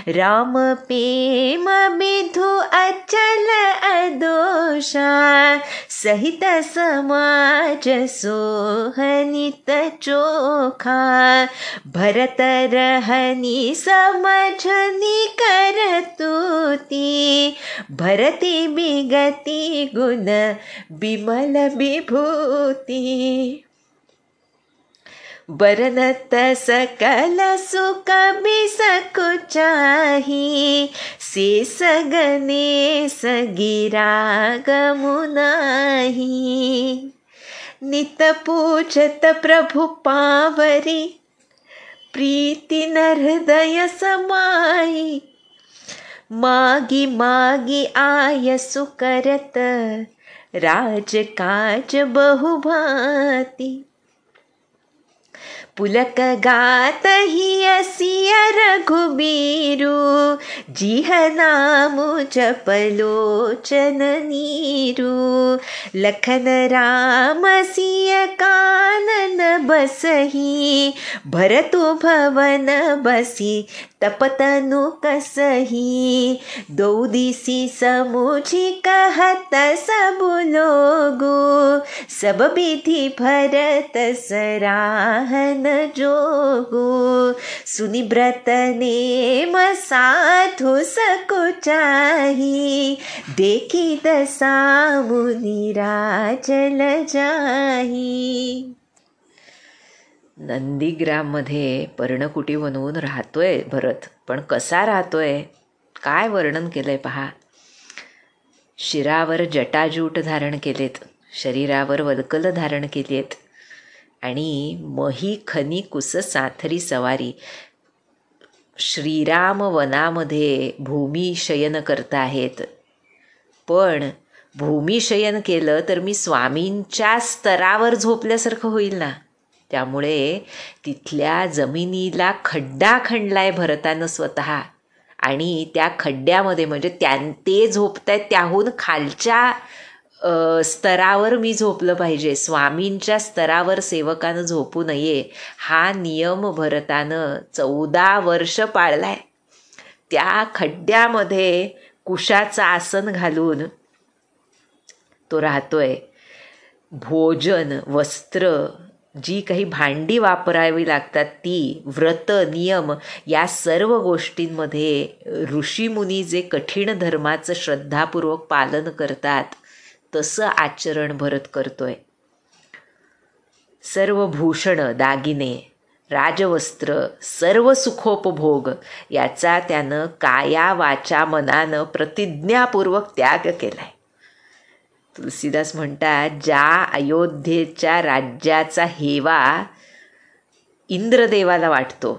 A: राम प्रेम विधु अचल अदोषा, सहित समाज सोहनित चोखा, भरत रहनी समझनी करतुती, भरती बिगति गुण बिमल विभूति, बरनत सकल सुख बिसकुचाही, शेष गणेश गिरा गमुनाही, नित पूजत प्रभु पावरी, प्रीति न हृदय समाई, मागी मागी आयसु करत, राज काज बहुभाती, पुलक गात ही असिय रघुबीरु, जिह नामु जपलोचन नीरु, लखन राम सिय कानन बसही, भरतु भवन बसी तपतनु कसही, दो दिसी समुझी कहत सब लोगु, सब विधि भरत सराहन जोगु, सुनि व्रत नेम साधु सकुचाही, देखी दशा मुनि राजल जाही. नंदीग्राममध्ये पर्णकुटी बनवून राहतोय भरत, पण कसा राहतोय काय वर्णन केलंय पहा. शिरावर जटाजूट धारण केलेत, शरीरावर वल्कल धारण केलीत, आणि मही खनी कुस साथरी सवारी. श्रीराम वनामध्ये भूमिशयन करता आहेत, पण भूमिशयन केलं तर मी स्वामींच्या स्तरावर झोपल्यासारखं होईल ना. त्यामुळे तिथल्या जमिनीला खड्डा खणलाय भरतानं स्वतः, आणि त्या खड्ड्यामध्ये म्हणजे ते झोपतायत त्याहून खालच्या स्तरावर मी झोपलं पाहिजे. स्वामींच्या स्तरावर सेवकानं झोपू नये हा नियम भरतानं 14 वर्ष पाळलाय. त्या खड्ड्यामध्ये कुशाचं आसन घालून तो राहतोय. भोजन, वस्त्र, जी काही भांडी वापरावी लागतात ती, व्रत, नियम, या सर्व गोष्टींमध्ये ऋषीमुनी जे कठीण धर्माचं श्रद्धापूर्वक पालन करतात तसं आचरण भरत करतोय. सर्व भूषण, दागिने, राजवस्त्र, सर्व सुखोपभोग याचा त्यानं काया वाचा मनानं प्रतिज्ञापूर्वक त्याग केलाय. तुलसीदास म्हणतात, ज्या अयोध्येच्या राज्याचा हेवा इंद्रदेवाला वाटतो,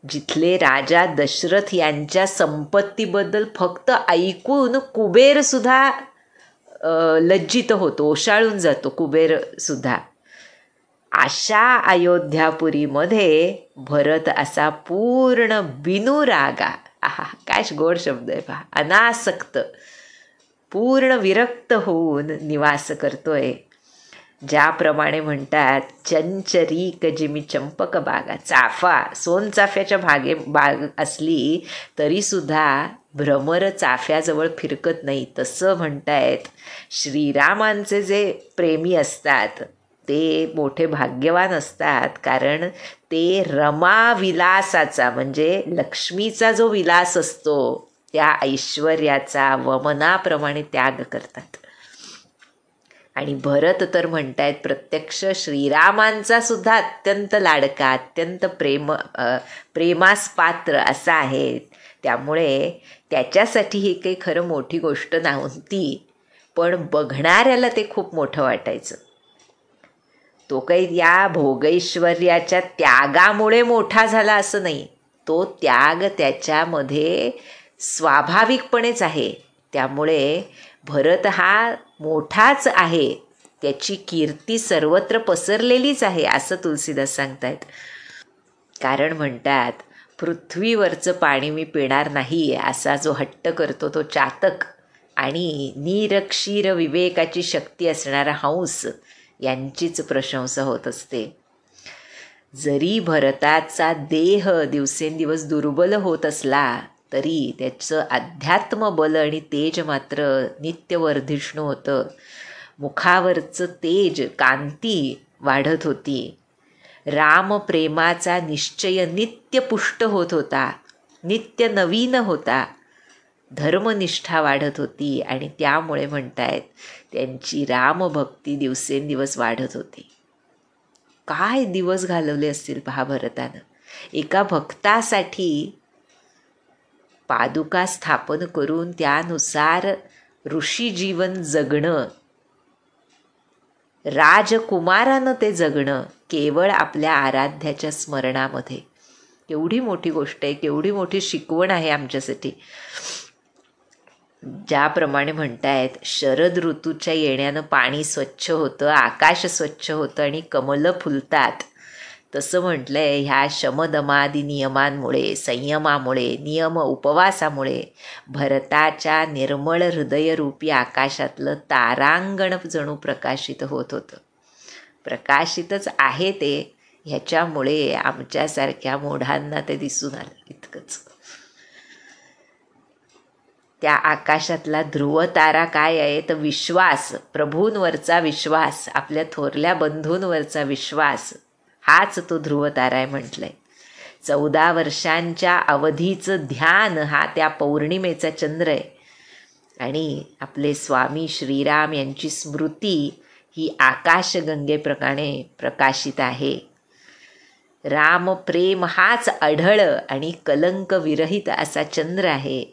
A: जिथले राजा दशरथ यांच्या संपत्तीबद्दल फक्त ऐकून कुबेर सुद्धा लज्जित होतो, ओशाळून जातो कुबेर सुद्धा, अशा अयोध्यापुरीमध्ये भरत असा पूर्ण बिनुरागा, आहा काय गोड शब्द आहे पहा, अनासक्त, पूर्ण विरक्त होऊन निवास करतोय. ज्याप्रमाणे म्हणतात, चंचरीक जिमी चंपक बागा, चाफा सोनचाफ्याच्या बाग असली तरीसुद्धा भ्रमर चाफ्याजवळ फिरकत नाही. तसं म्हणतायत श्रीरामांचे जे प्रेमी असतात ते मोठे भाग्यवान असतात, कारण ते रमा विलासाचा म्हणजे लक्ष्मीचा जो विलास असतो त्या ऐश्वर्याचा वमनाप्रमाणे त्याग करतात. आणि भरत तर म्हणतायत प्रत्यक्ष श्रीरामांचा सुद्धा अत्यंत लाडका, अत्यंत प्रेमास पात्र असा आहे. त्यामुळे त्याच्यासाठी ही काही खरं मोठी गोष्ट नव्हती, पण बघणाऱ्याला ते खूप मोठं वाटायचं. तो काही या भोगैश्वर्याच्या त्यागामुळे मोठा झाला असं नाही, तो त्याग त्याच्यामध्ये स्वाभाविकपणेच आहे. त्यामुळे भरत हा मोठाच आहे, त्याची कीर्ती सर्वत्र पसरलेलीच आहे असं तुलसीदास सांगतायत. कारण म्हणतात, पृथ्वीवरचं पाणी मी पिणार नाही असा जो हट्ट करतो तो चातक आणि नीर क्षीर विवेकाची शक्ती असणारा हंस यांचीच प्रशंसा होत असते. जरी भरताचा देह दिवसेंदिवस दुर्बल होत असला तरी त्याचं अध्यात्म बल आणि तेज मात्र नित्यवर्धिष्णू होतं. मुखावरचं तेज, कांती वाढत होती. रामप्रेमाचा निश्चय नित्य पुष्ट होत होता, नित्य नवीन होता. धर्मनिष्ठा वाढत होती आणि त्यामुळे म्हणतायत त्यांची रामभक्ती दिवसेंदिवस वाढत होती. काय दिवस घालवले असतील पहा भरतानं. एका भक्तासाठी पादुका स्थापन करून त्यानुसार ऋषी जीवन जगणं, राजकुमारानं ते जगणं केवळ आपल्या आराध्याच्या स्मरणामध्ये. केवढी मोठी गोष्ट आहे, केवढी मोठी शिकवण आहे आमच्यासाठी. ज्याप्रमाणे म्हणतायत शरद ऋतूच्या येण्यानं पाणी स्वच्छ होतं, आकाश स्वच्छ होतं आणि कमलं फुलतात, तसं म्हटलंय ह्या शमदमादी नियमांमुळे, संयमामुळे, नियम उपवासामुळे भरताच्या निर्मळ हृदयरूपी आकाशातलं तारांगण जणू प्रकाशित होत होतं. प्रकाशितच आहे ते, ह्याच्यामुळे आमच्यासारख्या मूढांना ते दिसून आलं इतकंच. त्या आकाशातला ध्रुव तारा काय आहे तर विश्वास, प्रभूंवरचा विश्वास, आपल्या थोरल्या बंधूंवरचा विश्वास, हाच तो ध्रुव तारा आहे म्हटलंय. 14 वर्षांच्या अवधीचं ध्यान हा त्या पौर्णिमेचा चंद्र आहे. आणि आपले स्वामी श्रीराम यांची स्मृती ही आकाशगंगेप्रमाणे प्रकाशित आहे. राम प्रेम हाच अढळ आणि कलंक विरहित असा चंद्र आहे,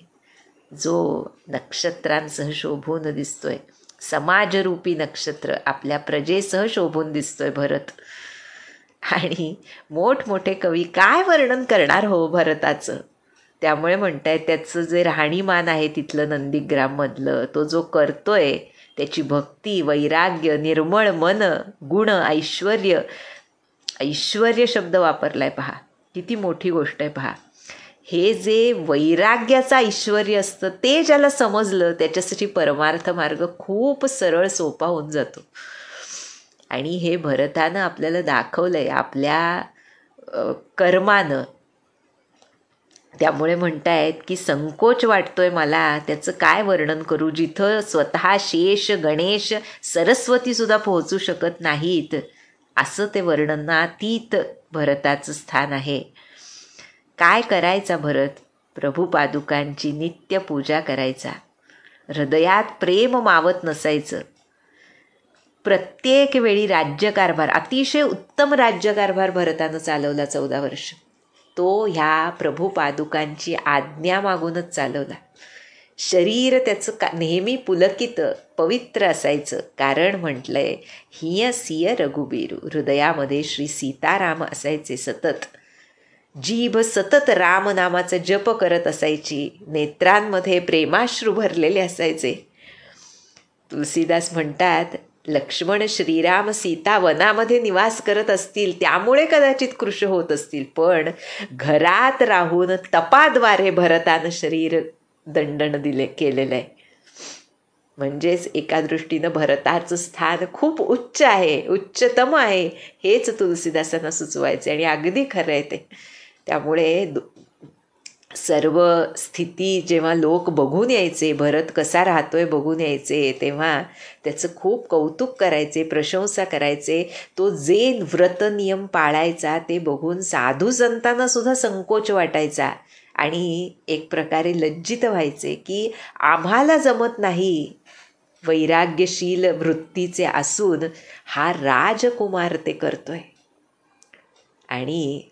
A: जो नक्षत्रांसह शोभून दिसतोय. समाजरूपी नक्षत्र आपल्या प्रजेसह शोभून दिसतोय भरत. आणि मोठमोठे कवी काय वर्णन करणार हो भरताचं. त्यामुळे म्हणताय त्याचं जे राहणीमान आहे तिथलं नंदीग्राममधलं, तो जो करतोय त्याची भक्ती, वैराग्य, निर्मळ मन, गुण, ऐश्वर्य, ऐश्वर्य शब्द वापरलाय पहा, किती मोठी गोष्ट आहे पहा. हे जे वैराग्याचं ऐश्वर्य असतं ते ज्याला समजलं त्याच्यासाठी परमार्थ मार्ग खूप सरळ सोपा होऊन जातो. आणि हे भरतानं आपल्याला दाखवलंय आपल्या कर्मानं. त्यामुळे म्हणतायत की संकोच वाटतोय मला, त्याचं काय वर्णन करू. जिथं स्वतः शेष, गणेश, सरस्वतीसुद्धा पोहोचू शकत नाहीत असं ते वर्णनातीत भरताचं स्थान आहे. काय करायचा भरत? प्रभू पादुकांची नित्य पूजा करायचा. हृदयात प्रेम मावत नसायचं. प्रत्येक वेळी राज्यकारभार, अतिशय उत्तम राज्यकारभार भरतानं चालवला 14 वर्ष. तो ह्या प्रभू पादुकांची आज्ञा मागूनच चालवला. शरीर त्याचं नेहमी पुलकित पवित्र असायचं. कारण म्हटलंय हिय सिय रघुबीरू, हृदयामध्ये श्री सीताराम असायचे सतत. जीभ सतत रामनामाचा जप करत असायची. नेत्रांमध्ये प्रेमाश्रू भरलेले असायचे. तुलसीदास म्हणतात लक्ष्मण, श्रीराम, सीता वनामध्ये निवास करत असतील त्यामुळे कदाचित कृश होत असतील, पण घरात राहून तपाद्वारे भरतानं शरीर दंडन केलेलं आहे. म्हणजेच एका दृष्टीनं भरताचं स्थान खूप उच्च आहे, उच्चतम आहे, हेच तुलसीदासांना सुचवायचे आणि अगदी खरं आहे ते. त्यामुळे सर्व स्थिती जेव्हा लोक बघून यायचे, भरत कसा राहतोय बघून यायचे, तेव्हा त्याचं खूप कौतुक करायचे, प्रशंसा करायचे. तो जे व्रत नियम पाळायचा ते बघून साधू संतांना सुद्धा संकोच वाटायचा आणि एक प्रकारे लज्जित व्हायचे की आम्हाला जमत नाही. वैराग्यशील वृत्तीचे असून हा राजकुमार ते करतोय. आणि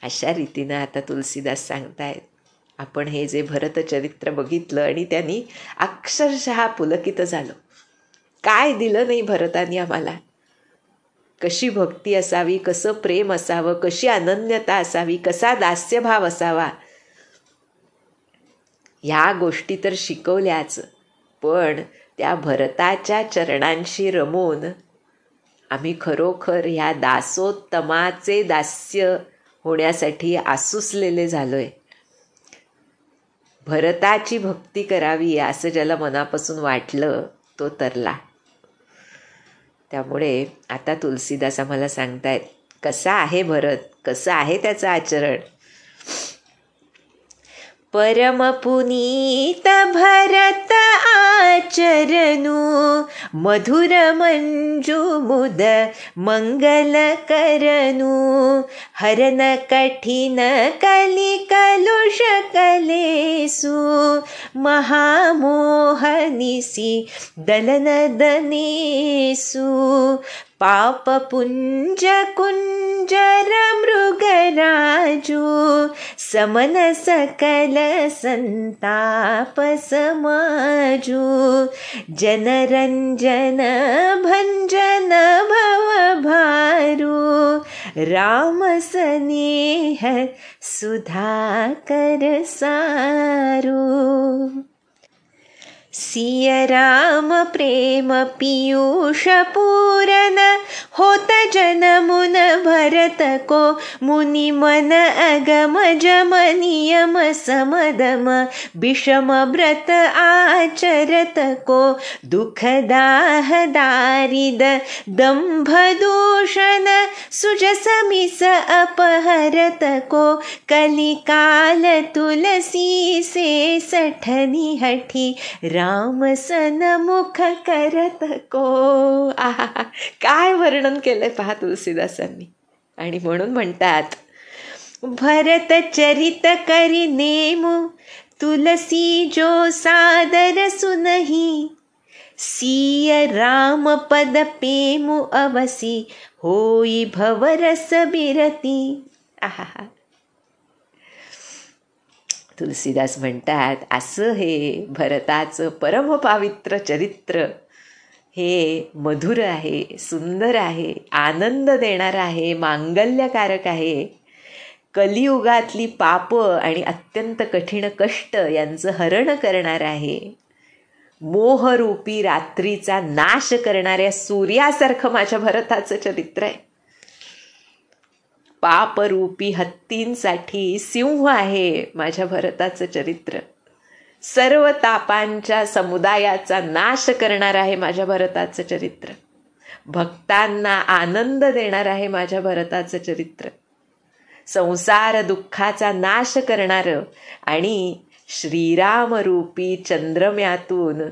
A: अशा रीतीनं आता तुलसीदास सांगतायत आपण हे जे भरतचरित्र बघितलं आणि त्यांनी अक्षरशः पुलकित झालो. काय दिलं नाही भरतानी आम्हाला. कशी भक्ती असावी, कसं प्रेम असावं, कशी अनन्यता असावी, कसा दास्यभाव असावा, ह्या गोष्टी तर शिकवल्याच. पण त्या भरताच्या चरणांशी रमून आम्ही खरोखर ह्या दासोत्तमाचे दास्य होण्यासाठी आसुसलेले झालोय. भरताची भक्ती करावी असं ज्याला मनापासून वाटलं तो तरला. त्यामुळे आता तुलसीदास आम्हाला सांगतायत कसा आहे भरत, कसं आहे त्याचं आचरण. परम पुनीत भरत आचरणू, मधुर मंजू मुद मंगल करनू. हरन कठिन कली कलुष कलेसु, महामोहनिसी दलन दनेसु. पाप पुंज कुंजर मृगराजू, समन सकल संताप समाजू. जनरंजन भंजन भव भारू, राम स्नेह सुधाकर सारू. सिय राम प्रेम पीयूष पूरन, होत जनमुन भरत को. मुनि मन अगम जम नियम समदम, विषम व्रत आचरत को. दुख दाह दारिद दंभ दूषण, सुजस मिस अपहरत को. कलिकाल तुलसी से सठनी हठी, राम सन्मुख करत को. आहा, काय वर्णन केलंय पहा तुलसीदासांनी. आणि म्हणून म्हणतात भरत चरित करी नेमू, तुलसी जो सादर सुनही. सिय राम पद पेमु अवसी, होई भवरस बिरती. आहा, तुलसीदास म्हणतात असं हे भरताचं परमपावित्र चरित्र हे मधुर आहे, सुंदर आहे, आनंद देणार आहे, मांगल्यकारक आहे. कलियुगातली पाप आणि अत्यंत कठीण कष्ट यांचं हरण करणार आहे. मोहरूपी रात्रीचा नाश करणाऱ्या सूर्यासारखं माझ्या भरताचं चरित्र आहे. पापरूपी हत्तींसाठी सिंह आहे माझ्या भरताचं चरित्र. सर्व तापांच्या समुदायाचा नाश करणार आहे माझ्या भरताचं चरित्र. भक्तांना आनंद देणार आहे माझ्या भरताचं चरित्र. संसार दुःखाचा नाश करणारं आणि श्रीरामरूपी चंद्रम्यातून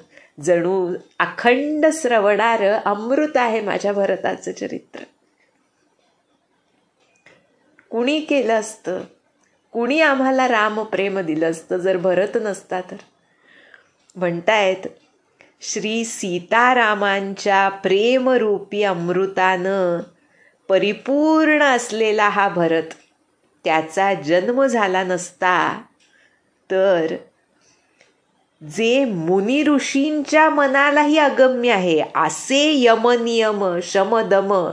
A: जणू अखंड श्रवणारं अमृत आहे माझ्या भरताचं चरित्र. कुणी केलं असतं, कुणी आम्हाला रामप्रेम दिलं असतं जर भरत नसता तर. म्हणतायत श्री सीतारामांच्या प्रेमरूपी अमृतानं परिपूर्ण असलेला हा भरत, त्याचा जन्म झाला नसता तर जे मुनी ऋषींच्या मनालाही अगम्य आहे असे यमनियम शमदम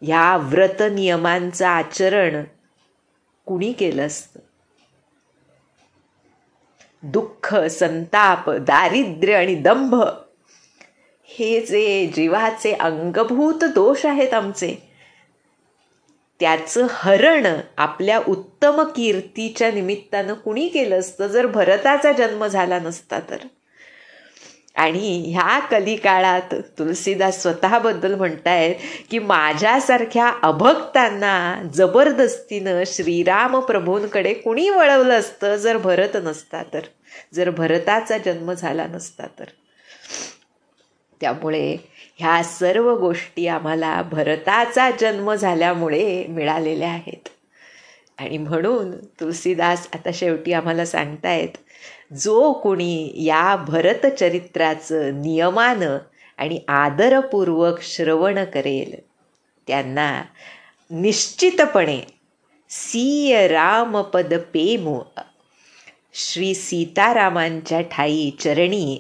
A: ह्या व्रत नियमांचं आचरण कुणी केलं असतं. दुःख, संताप, दारिद्र्य आणि दंभ हे जे जीवाचे अंगभूत दोष आहेत आमचे, त्याचं हरण आपल्या उत्तम कीर्तीच्या निमित्तानं कुणी केलं असतं जर भरताचा जन्म झाला नसता तर. आणि ह्या कलिकाळात तुलसीदास स्वतःबद्दल म्हणतायत की माझ्यासारख्या अभक्तांना जबरदस्तीनं श्रीराम प्रभूंकडे कुणी वळवलं असतं जर भरत नसता तर, जर भरताचा जन्म झाला नसता तर. त्यामुळे ह्या सर्व गोष्टी आम्हाला भरताचा जन्म झाल्यामुळे मिळालेल्या आहेत. आणि म्हणून तुलसीदास आता शेवटी आम्हाला सांगतायत जो कोणी या भरतचरित्राचं नियमानं आणि आदरपूर्वक श्रवण करेल त्यांना निश्चितपणे सीय रामपद पेमू, श्री सीतारामांच्या ठाई चरणी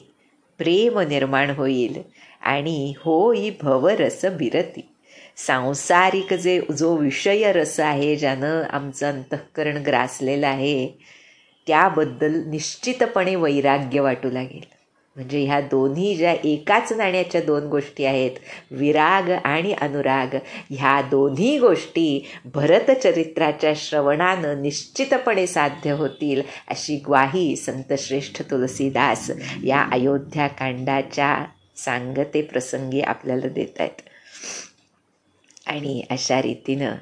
A: प्रेम निर्माण होईल आणि होई भवरस बिरती. सांसारिक जो विषय रस आहे ज्यानं आमचं अंतःकरण ग्रासलेलं आहे त्याबद्दल निश्चितपणे वैराग्य वाटू लागेल. म्हणजे ह्या दोन्ही ज्या एकाच नाण्याच्या दोन गोष्टी आहेत, विराग आणि अनुराग, ह्या दोन्ही गोष्टी भरतचरित्राच्या श्रवणानं निश्चितपणे साध्य होतील अशी ग्वाही संतश्रेष्ठ तुलसीदास या अयोध्याकांडाच्या सांगते प्रसंगी आपल्याला देत आहेत. आणि अशा रीतीनं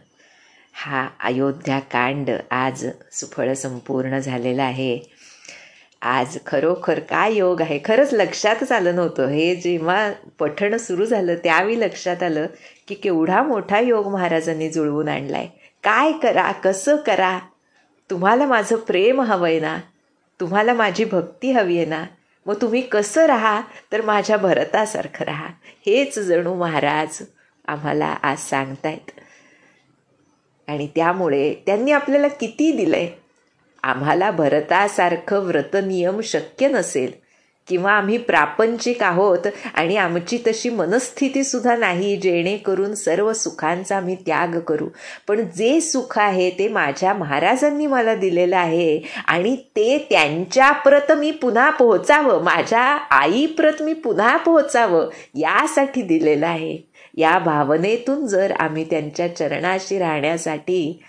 A: हा अयोध्याकांड आज सुफळ संपूर्ण झालेला आहे. आज खरोखर काय योग आहे, खरंच लक्षातच आलं नव्हतं. हे जेव्हा पठण सुरू झालं त्यावेळी लक्षात आलं की केवढा मोठा योग महाराजांनी जुळवून आणलाय. काय करा, कसं करा, तुम्हाला माझं प्रेम हवंय ना, तुम्हाला माझी भक्ती हवी आहे ना, मग तुम्ही कसं राहा, तर माझ्या भरतासारखं राहा. हेच जणू महाराज आम्हाला आज सांगतायत. आणि त्यामुळे त्यांनी आपल्याला किती दिलंय. आम्हाला भरतासारखं व्रतनियम शक्य नसेल किंवा आम्ही प्रापंचिक आहोत आणि आमची तशी मनस्थितीसुद्धा नाही जेणेकरून सर्व सुखांचा आम्ही त्याग करू. पण जे सुख आहे ते माझ्या महाराजांनी मला दिलेलं आहे आणि ते त्यांच्याप्रत मी पुन्हा पोहोचावं, माझ्या आईप्रत मी पुन्हा पोहोचावं यासाठी दिलेलं आहे. या भावनेतून जर आम्ही त्यांच्या चरणाशी राहण्यासाठी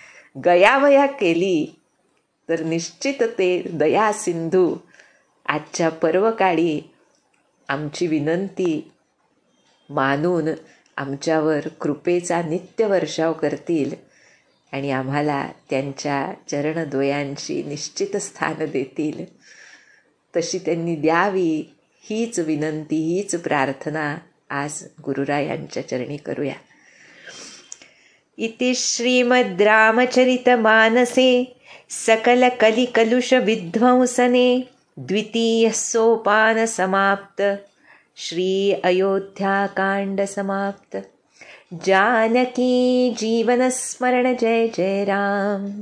A: गयावया केली तर निश्चित ते दया सिंधू आजच्या पर्वकाळी आमची विनंती मानून आमच्यावर कृपेचा नित्य वर्षाव करतील आणि आम्हाला त्यांच्या चरणद्वयांशी निश्चित स्थान देतील. तशी त्यांनी द्यावी हीच विनंती, हीच प्रार्थना आज गुरुरायांच्या चरणी करूया. इति श्रीमद् रामचरितमानसे सकल कलिकलुष विध्वंसने द्वितीय सोपान समाप्त. श्री अयोध्याकांड समाप्त. जानकी जीवन स्मरण. जय जय राम.